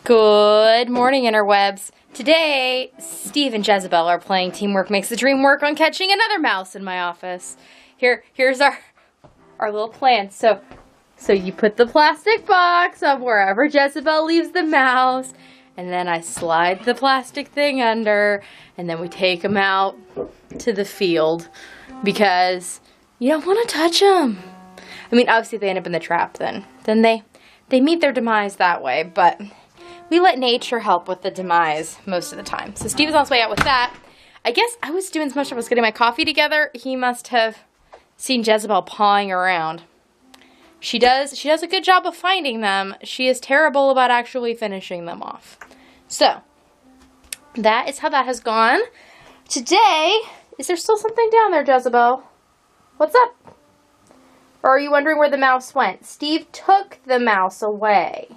Good morning, interwebs. Today, Steve and Jezebel are playing Teamwork Makes the Dream Work on catching another mouse in my office. Here's our little plan. So you put the plastic box up wherever Jezebel leaves the mouse, and then I slide the plastic thing under, and then we take them out to the field because you don't want to touch them. I mean, obviously, if they end up in the trap, then they meet their demise that way, but we let nature help with the demise most of the time. So Steve is on his way out with that. I guess I was doing so much, I was getting my coffee together. He must have seen Jezebel pawing around. She does a good job of finding them. She is terrible about actually finishing them off. So that is how that has gone. Today, is there still something down there, Jezebel? What's up? Or are you wondering where the mouse went? Steve took the mouse away.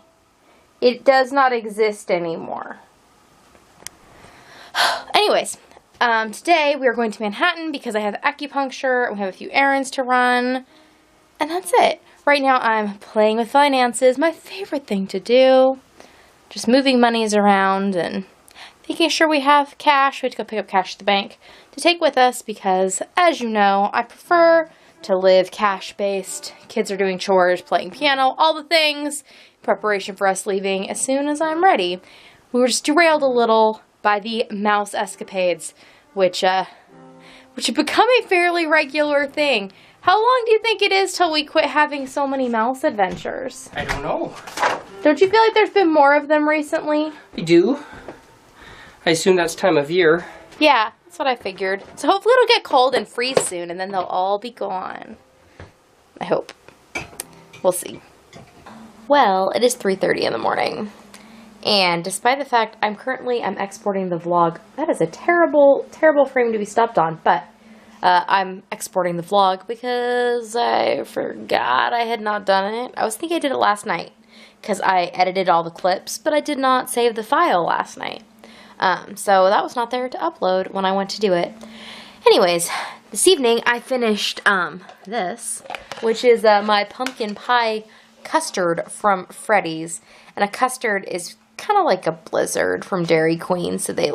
It does not exist anymore. Anyways, today we are going to Manhattan because I have acupuncture and we have a few errands to run. And that's it. Right now I'm playing with finances, my favorite thing to do. Just moving monies around and making sure we have cash. We have to go pick up cash at the bank to take with us because, as you know, I prefer to live cash-based. Kids are doing chores, playing piano, all the things. Preparation for us leaving as soon as I'm ready. We were just derailed a little by the mouse escapades, which have become a fairly regular thing. How long do you think it is till we quit having so many mouse adventures? I don't know. Don't you feel like there's been more of them recently? I do. I assume that's time of year. Yeah, that's what I figured. So hopefully it'll get cold and freeze soon, and then they'll all be gone. I hope. We'll see. Well, it is 3:30 in the morning, and despite the fact I'm exporting the vlog, that is a terrible, terrible frame to be stopped on, but I'm exporting the vlog because I forgot I had not done it. I was thinking I did it last night because I edited all the clips, but I did not save the file last night, so that was not there to upload when I went to do it. Anyways, this evening I finished this, which is my pumpkin pie custard from Freddy's, and a custard is kind of like a blizzard from Dairy Queen, so it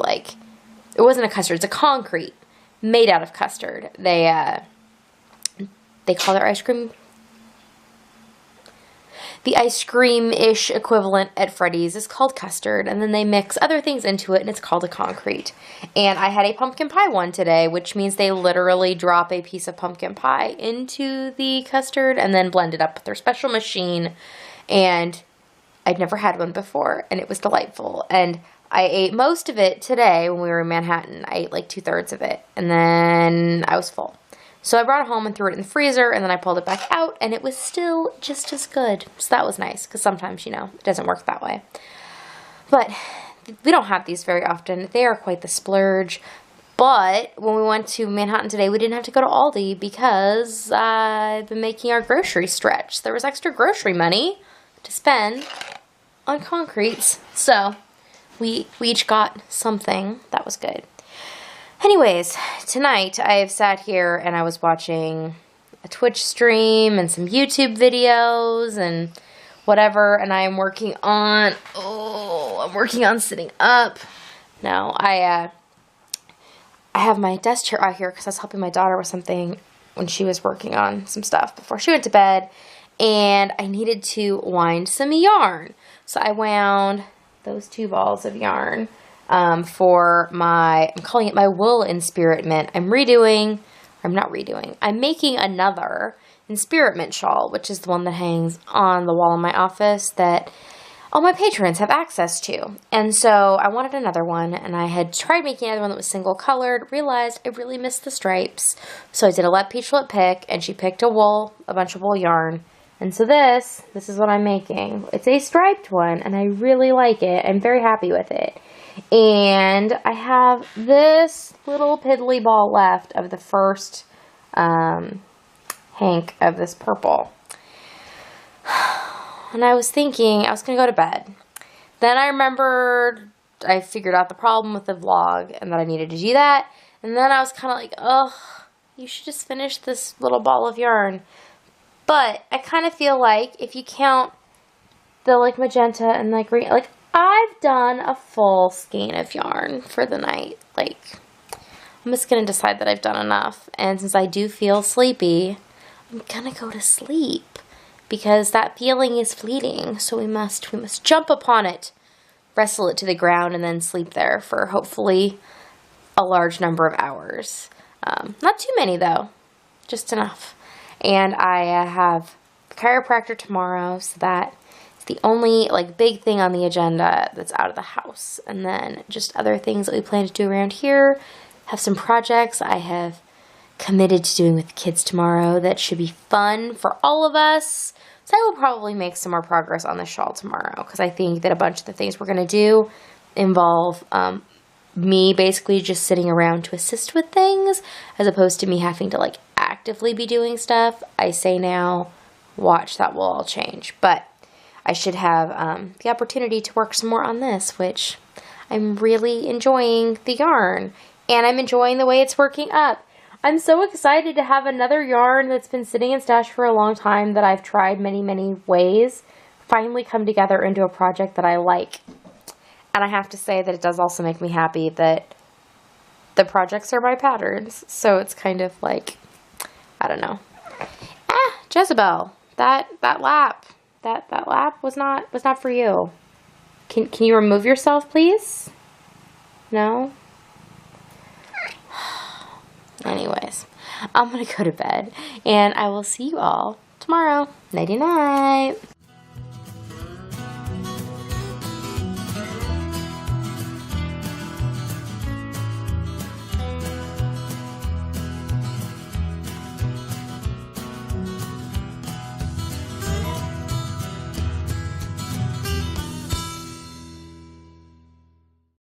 wasn't a custard, it's a concrete made out of custard. They call their ice cream, the ice cream-ish equivalent at Freddy's is called custard, and then they mix other things into it, and it's called a concrete. And I had a pumpkin pie one today, which means they literally drop a piece of pumpkin pie into the custard and then blend it up with their special machine. And I'd never had one before, and it was delightful. And I ate most of it today when we were in Manhattan. I ate like 2/3 of it, and then I was full. So I brought it home and threw it in the freezer, and then I pulled it back out, and it was still just as good. So that was nice, because sometimes, it doesn't work that way. But we don't have these very often. They are quite the splurge. But when we went to Manhattan today, we didn't have to go to Aldi because I've been making our grocery stretch. There was extra grocery money to spend on concretes. So we each got something. That was good. Anyways, tonight I have sat here and I was watching a Twitch stream and some YouTube videos and whatever, and I am working on, sitting up. No, I have my desk chair out here because I was helping my daughter with something when she was working on some stuff before she went to bed, and I needed to wind some yarn. So I wound those 2 balls of yarn. I'm calling it my wool in spirit mint. I'm making another in spirit mint shawl, which is the one that hangs on the wall in my office that all my patrons have access to. And so I wanted another one, and I had tried making another one that was single colored, realized I really missed the stripes. So I did a let Peach let pick, and she picked a bunch of wool yarn. And so this is what I'm making. It's a striped one, and I really like it. I'm very happy with it. And I have this little piddly ball left of the first hank of this purple. And I was thinking I was going to go to bed. Then I remembered I figured out the problem with the vlog and that I needed to do that. And then I was kind of like, ugh, you should just finish this little ball of yarn. But I kind of feel like if you count the magenta and green, I've done a full skein of yarn for the night. Like, I'm just going to decide that I've done enough. And since I do feel sleepy, I'm going to go to sleep. Because that feeling is fleeting. So we must jump upon it, wrestle it to the ground, and then sleep there for hopefully a large number of hours. Not too many, though. Just enough. And I have the chiropractor tomorrow, so that is the only big thing on the agenda that's out of the house. And then just other things that we plan to do around here. Have some projects I have committed to doing with the kids tomorrow that should be fun for all of us. So I will probably make some more progress on the shawl tomorrow, because I think that a bunch of the things we're going to do involve me basically just sitting around to assist with things, as opposed to me having to actively be doing stuff. I say now, watch, that will all change. But I should have the opportunity to work some more on this, which I'm really enjoying the yarn, and I'm enjoying the way it's working up. I'm so excited to have another yarn that's been sitting in stash for a long time, that I've tried many, many ways, finally come together into a project that I like. And I have to say that it does also make me happy that the projects are my patterns. So it's kind of I don't know. Jezebel, that lap was not for you. Can you remove yourself, please? No? Anyways, I'm gonna go to bed, and I will see you all tomorrow. Nighty night.